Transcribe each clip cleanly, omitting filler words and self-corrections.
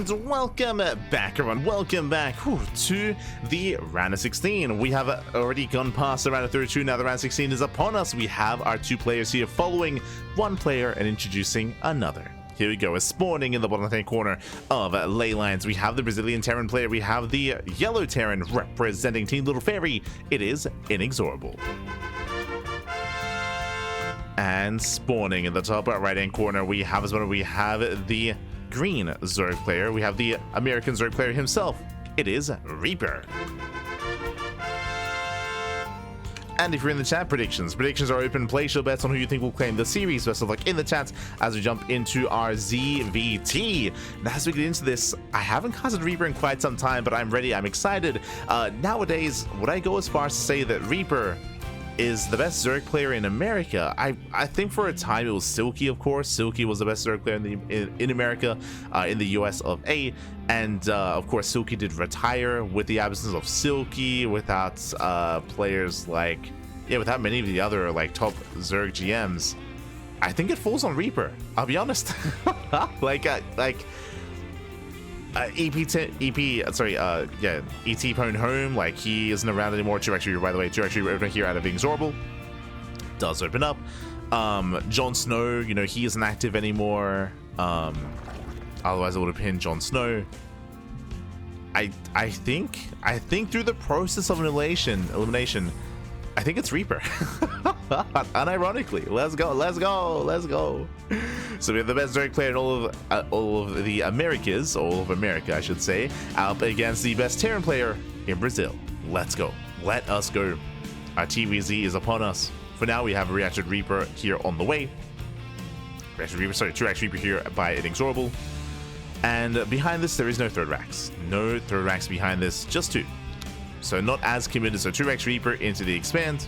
and welcome back, everyone. Welcome back to the round of 16. We have already gone past the round of 32. Now the round of 16 is upon us. We have our two players here following one player and introducing another. Here we go. We're spawning in the bottom left-hand corner of ley lines. We have the Brazilian Terran player. We have the yellow Terran representing Team Little Fairy. It is INexorable. And spawning in the top right-hand corner, we have the green Zerg player. We have the American Zerg player himself. It is Reaper. And if you're in the chat, predictions are open. Place your bets on who you think will claim the series. Best of luck in the chat as we jump into our ZVT. Now, as we get into this, I haven't casted Reaper in quite some time, but I'm ready. I'm excited. Nowadays, would I go as far as to say that Reaper is the best Zerg player in America? I think for a time it was Silky, of course. Silky was the best Zerg player in America, in the US of A, and of course Silky did retire with the absence of Silky, without players like, without many of the other like top Zerg GMs. I think it falls on Reaper, I'll be honest. ET Pwn Home, like, he isn't around anymore. 2x Reaper, by the way, 2x Reaper over here out of INexorable does open up. Jon Snow, you know, he isn't active anymore. Otherwise I would have pinned Jon Snow. I think through the process of elimination, I think it's Reaper. Unironically, let's go. So we have the best Zerg player in all of the Americas, all of America, I should say, up against the best Terran player in Brazil. Let's go. Let us go. Our TvZ is upon us. For now, we have a Reacted Reaper here on the way. 2x Reaper here by INexorable. And behind this, there is no third racks. No third racks behind this, just two. So not as committed. So 2x Reaper into the expand.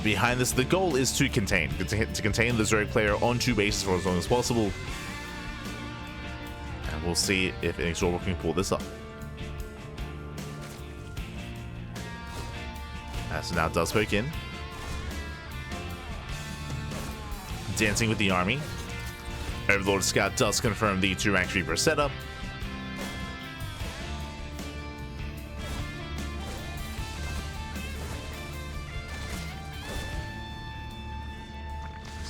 Behind this, the goal is to contain the Zerg player on two bases for as long as possible. And we'll see if INexorable can pull this up. So now does poke in. Dancing with the army. Overlord Scout does confirm the 2x Reaper setup.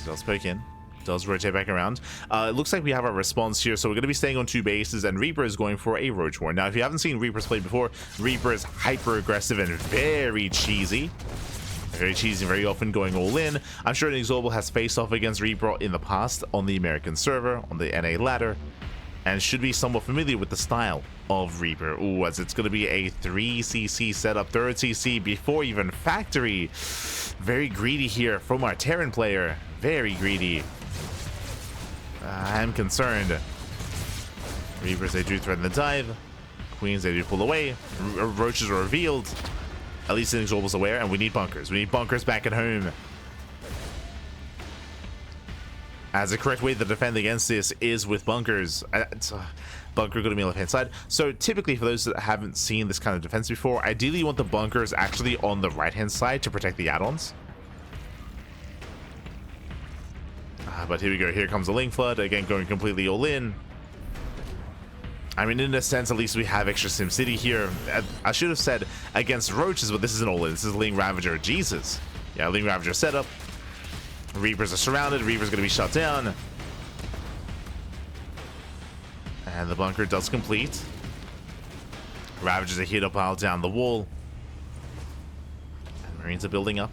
Does poke in, does rotate back around. It looks like we have our response here, so we're going to be staying on two bases, and Reaper is going for a Roach War. Now, if you haven't seen Reaper's play before, Reaper is hyper aggressive and very cheesy. Very often going all in. I'm sure INexorable has faced off against Reaper in the past on the American server, on the NA ladder, and should be somewhat familiar with the style of Reaper. Ooh, as it's going to be a 3cc setup, third CC before even factory. Very greedy here from our Terran player. Very greedy. I'm concerned. Reapers, they do threaten the dive. Queens, they do pull away. Roaches are revealed. At least INexorable's aware, and we need bunkers. We need bunkers back at home. As the correct way to defend against this is with bunkers. Bunker going to be on the left-hand side. So typically, for those that haven't seen this kind of defense before, ideally you want the bunkers actually on the right-hand side to protect the add-ons. But here we go. Here comes the Link Flood. Again, going completely all in. I mean, in a sense, at least we have extra SimCity here. I should have said against Roaches, but this isn't all in. This is Ling Ravager. Jesus. Yeah, Ling Ravager setup. Reapers are surrounded. Reaper's going to be shut down. And the bunker does complete. Ravagers are here to pile down the wall. And Marines are building up.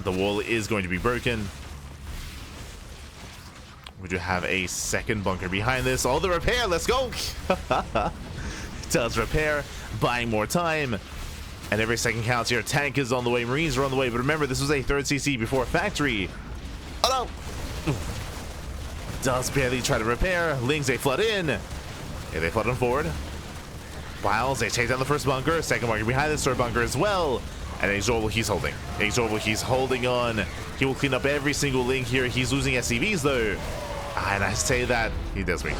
The wall is going to be broken. We do have a second bunker behind this. Oh, the repair, let's go. Does repair, buying more time. And every second counts here. Tank is on the way, Marines are on the way. But remember, this was a third CC before factory. Oh no. Does barely try to repair. Lings, they flood in. Yeah, they flood on forward. Wiles, they take down the first bunker. Second bunker behind this, third bunker as well. And INexorable, he's holding. INexorable, he's holding on. He will clean up every single link here. He's losing SCVs though. And I say that he does break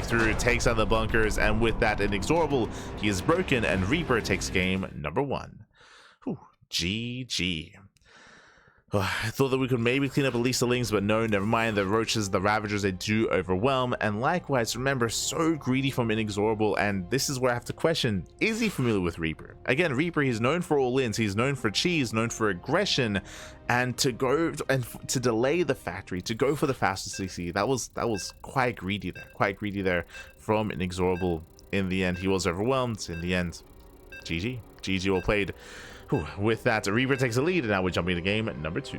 through, takes out the bunkers, and with that INexorable, he is broken, and Reaper takes game number 1. Whew, GG. I thought that we could maybe clean up at least the Lings, but no, never mind. The Roaches, the Ravagers, they do overwhelm. And likewise, remember, so greedy from INexorable, and this is where I have to question, is he familiar with Reaper? Again, Reaper, he's known for all-ins, he's known for cheese, known for aggression, and to go and to delay the factory, to go for the fastest CC, that was quite greedy there from INexorable. In the end, he was overwhelmed. In the end, GG well played. Whew. With that, Reaper takes the lead, and now we're jumping to game number 2.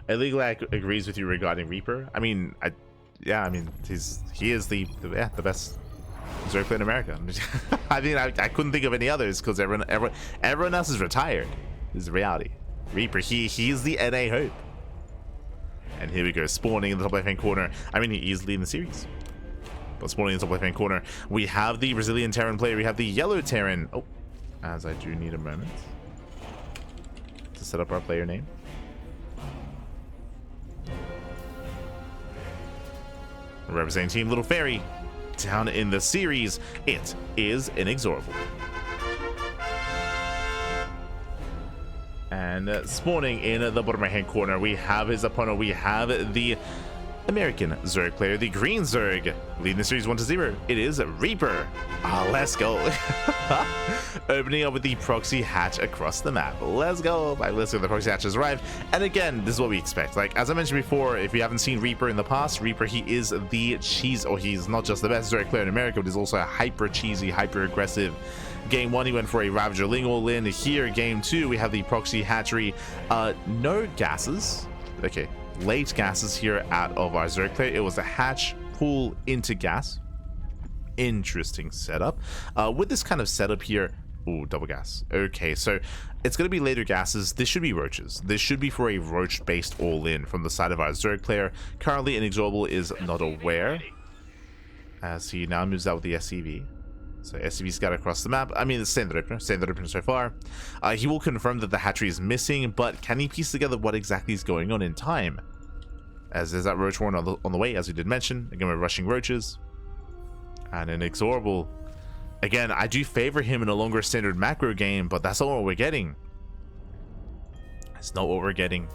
Illegal agrees with you regarding Reaper. I mean, he is the best Zerg player in America. I mean, I couldn't think of any others because everyone else is retired. This is the reality. Reaper, he is the NA hope. And here we go, spawning in the top left-hand corner. I mean, he is leading the series. But spawning in the top left-hand corner, we have the Brazilian Terran player. We have the yellow Terran. Oh, as I do need a moment to set up our player name. Representing Team Little Fairy down in the series, it is INexorable. And spawning in the bottom right-hand corner, we have his opponent. We have the American Zerg player, the green Zerg, leading the series 1-0. It is Reaper. Let's go. Opening up with the proxy hatch across the map. Let's go. Let's go. The proxy hatch has arrived. And again, this is what we expect. Like, as I mentioned before, if you haven't seen Reaper in the past, Reaper, he is the cheese, or he's not just the best Zerg player in America, but he's also a hyper cheesy, hyper aggressive. Game 1, he went for a Ravager Ling all-in. Here, game 2, we have the proxy hatchery. No gases. Okay. Late gases here out of our Zerg player. It was a hatch pull into gas. Interesting setup. With this kind of setup here, ooh, double gas. Okay, so it's going to be later gases. This should be roaches. This should be for a roach based all-in from the side of our Zerg player. Currently, INexorable is not aware, as he now moves out with the SCV. So SCV scout across the map. I mean, it's standard opener so far. He will confirm that the hatchery is missing, but can he piece together what exactly is going on in time? As there's that roach warren on the way, as we did mention. Again, we're rushing roaches. And INexorable. Again, I do favor him in a longer standard macro game, but that's not what we're getting. It's not what we're getting.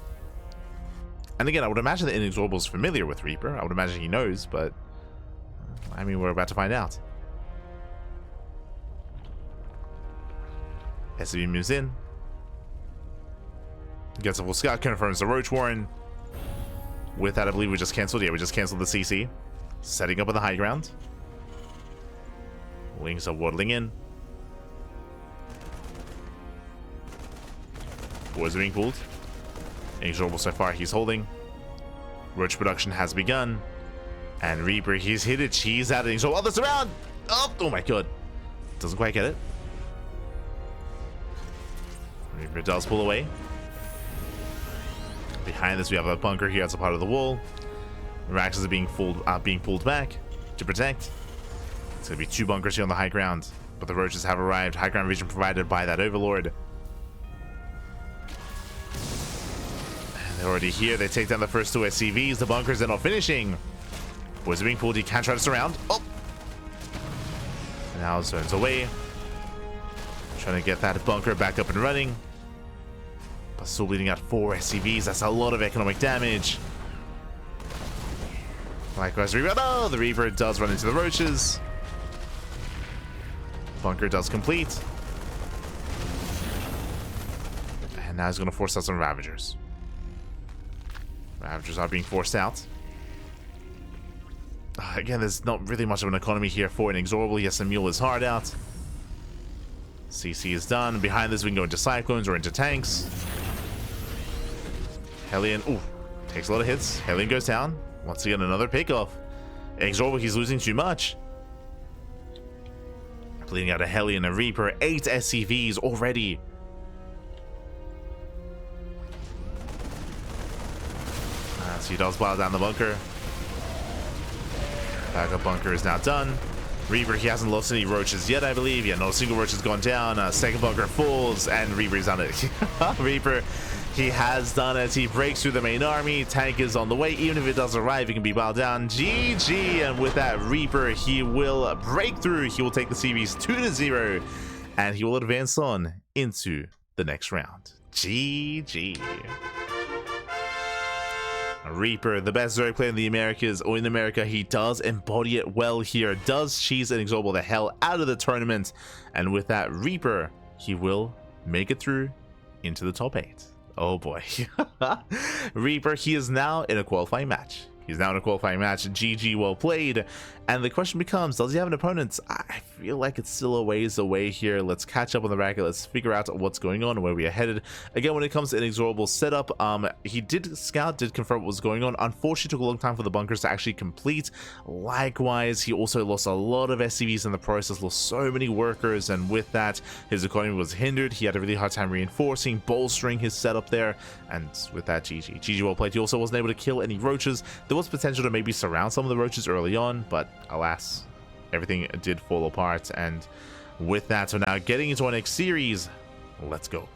And again, I would imagine that INexorable is familiar with Reaper. I would imagine he knows, but I mean, we're about to find out. SCV moves in. Gets a full scout, confirms the roach warren. With that, I believe we just canceled. Yeah, we just canceled the CC. Setting up on the high ground. Wings are waddling in. Boys are being pulled. INexorable so far, he's holding. Roach production has begun. And Reaper, he's hit a cheese out of INexorable. Oh, that's around! Oh my god. Doesn't quite get it. Reaper does pull away. Behind this, we have a bunker here. That's a part of the wall. Raxes are being pulled back to protect. It's going to be 2 bunkers here on the high ground, but the roaches have arrived. High ground vision provided by that Overlord. And they're already here. They take down the first 2 SCVs. The bunkers are not finishing. Boys are being pulled. He can't try to surround. Oh! Now zones away. Trying to get that bunker back up and running. But still bleeding out 4 SCVs. That's a lot of economic damage. Likewise, Reaper. Oh, the Reaper does run into the roaches. Bunker does complete. And now he's going to force out some Ravagers. Ravagers are being forced out. Again, there's not really much of an economy here for INexorable. He has to mule his heart out. CC is done. Behind this, we can go into Cyclones or into tanks. Hellion, ooh, takes a lot of hits. Hellion goes down. Once again, another pickoff. INexorable, he's losing too much. Bleeding out a Hellion, a Reaper, 8 SCVs already. So he does pile down the bunker. Backup bunker is now done. Reaper, he hasn't lost any roaches yet, I believe. Yeah, not a single roach has gone down. Second bunker falls, and Reaper's done it. Reaper, he has done it. He breaks through the main army. Tank is on the way. Even if it does arrive, it can be bowed down. GG. And with that, Reaper, he will break through. He will take the series 2-0, and he will advance on into the next round. GG. Reaper, the best Zerg player in the Americas, or in America, he does embody it well here. Does cheese INexorable the hell out of the tournament. And with that, Reaper, he will make it through into the top 8. Oh boy. Reaper, he is now in a qualifying match. He's now in a qualifying match. GG, well played. And the question becomes, does he have an opponent? I feel like it's still a ways away here. Let's catch up on the bracket. Let's figure out what's going on and where we are headed. Again, when it comes to INexorable setup, he did scout, did confirm what was going on. Unfortunately, it took a long time for the bunkers to actually complete. Likewise, he also lost a lot of SCVs in the process, lost so many workers, and with that, his economy was hindered. He had a really hard time reinforcing, bolstering his setup there, and with that, GG. GG, well played. He also wasn't able to kill any roaches. There was potential to maybe surround some of the roaches early on, but alas, everything did fall apart. And with that, so now getting into our next series, let's go.